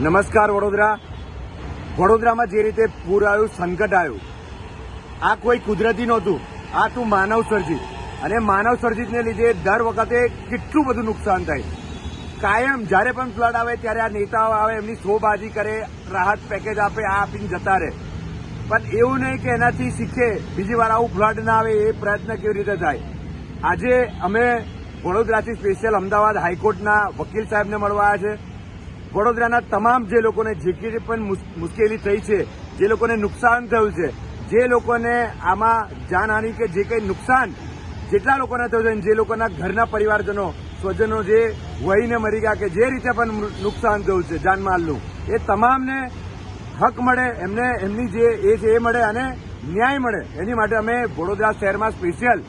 નમસ્કાર વડોદરામાં જે રીતે પૂર આવ્યું, સંકટ આવ્યું, આ કોઈ કુદરતી નહોતું, આ તું માનવ સર્જિત. અને માનવ સર્જિતને લીધે દર વખતે કેટલું બધું નુકસાન થાય. કાયમ જ્યારે પણ ફ્લડ આવે ત્યારે આ નેતાઓ આવે, એમની શોબાજી કરે, રાહત પેકેજ આપે, આ આપીને જતા રહે. પણ એવું નહીં કે એનાથી શીખે, બીજી વાર આવું ફ્લડ ના આવે એ પ્રયત્ન કેવી રીતે થાય. આજે અમે વડોદરાથી સ્પેશિયલ અમદાવાદ હાઈકોર્ટના વકીલ સાહેબને મળવા આવ્યા છે. વડોદરાના તમામ જે લોકોને જે કંઈ પણ મુશ્કેલી થઈ છે, જે લોકોને નુકસાન થયું છે, જે લોકોને આમાં જાનહાનિ કે જે કંઈ નુકસાન જેટલા લોકોને થયું છે, જે લોકોના ઘરના પરિવારજનો સ્વજનો જે વહીને મરી ગયા કે જે રીતે પણ નુકસાન થયું છે જાનમાલનું, એ તમામને હક મળે, એમને એમની જે એ છે એ મળે અને ન્યાય મળે. એની માટે અમે વડોદરા શહેરમાં સ્પેશિયલ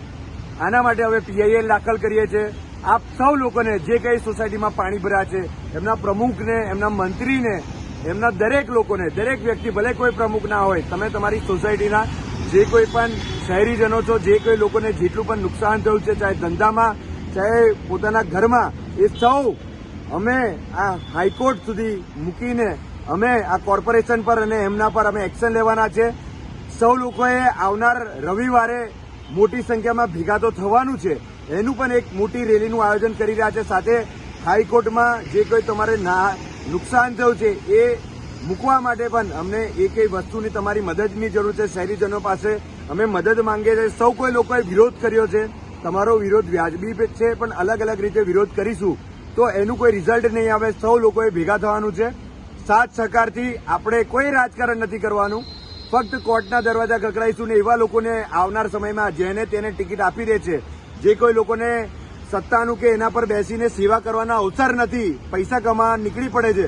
આના માટે હવે PIL દાખલ કરીએ છીએ. આપ સૌ લોકોને જે કંઈ સોસાયટીમાં પાણી ભર્યા છે, એમના પ્રમુખને, એમના મંત્રીને, એમના દરેક લોકોને, દરેક વ્યક્તિ, ભલે કોઈ પ્રમુખ ના હોય, તમે તમારી સોસાયટીના જે કોઈ પણ શહેરીજનો છો, જે કોઈ લોકોને જેટલું પણ નુકસાન થયું છે, ચાહે ધંધામાં, ચાહે પોતાના ઘરમાં, એ સૌ અમે આ હાઈકોર્ટ સુધી મૂકીને અમે આ કોર્પોરેશન પર અને એમના પર અમે એક્શન લેવાના છે. સૌ લોકોએ આવનાર રવિવારે મોટી સંખ્યામાં ભેગા તો થવાનું છે. એનું પણ એક મોટી રેલીનું આયોજન કરી રહ્યા છે. સાથે હાઈકોર્ટમાં જે કોઈ તમારે નુકસાન થયું છે એ મૂકવા માટે પણ અમને એક વસ્તુની તમારી મદદની જરૂર છે. શહેરીજનો પાસે અમે મદદ માંગીએ છીએ. સૌ કોઈ લોકોએ વિરોધ કર્યો છે. તમારો વિરોધ વ્યાજબી છે, પણ અલગ અલગ રીતે વિરોધ કરીશું તો એનું કોઈ રિઝલ્ટ નહીં આવે. સૌ લોકોએ ભેગા થવાનું છે. સાથ સહકારથી આપણે કોઈ રાજકારણ નથી કરવાનું. ફક્ત કોર્ટના દરવાજા ખખડાઈશું ને એવા લોકોને આવનાર સમયમાં જેને તેને ટિકિટ આપી દે છે, જે કોઈ લોકોને સત્તાનું કે એના પર બેસીને સેવા કરવાના અવસર નથી, પૈસા કમાવા નીકળી પડે છે,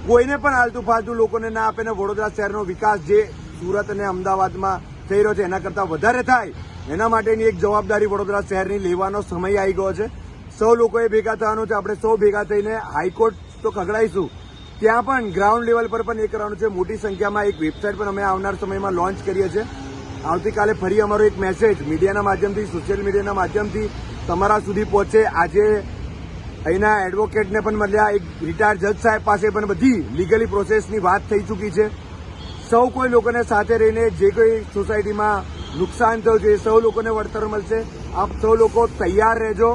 કોઈને પણ આલતુ ફાલતુ લોકોને ના આપે ને વડોદરા શહેરનો વિકાસ જે સુરત અને અમદાવાદમાં થઈ રહ્યો છે એના કરતાં વધારે થાય, એના માટેની એક જવાબદારી વડોદરા શહેરની લેવાનો સમય આવી ગયો છે. સૌ લોકોએ ભેગા થવાનું છે. આપણે સૌ ભેગા થઈને હાઈકોર્ટ તો ખખડાઈશું, ત્યાં પણ ગ્રાઉન્ડ લેવલ પર પણ એ કરવાનું છે. મોટી સંખ્યામાં એક વેબસાઇટ પણ અમે આવનાર સમયમાં લોન્ચ કરીએ છીએ. આવતીકાલે ફરી અમારો એક મેસેજ મીડિયાના માધ્યમથી, સોશિયલ મીડિયાના માધ્યમથી તમારા સુધી પહોંચે. આજે અહીંના એડવોકેટને પણ મળ્યા, એક રિટાયર્ડ જજ સાહેબ પાસે પણ બધી લીગલી પ્રોસેસની વાત થઈ ચૂકી છે. સૌ કોઈ લોકોને સાથે રહીને જે કોઈ સોસાયટીમાં નુકસાન થયું છે એ સૌ લોકોને વળતર મળશે. આપ સૌ લોકો તૈયાર રહેજો.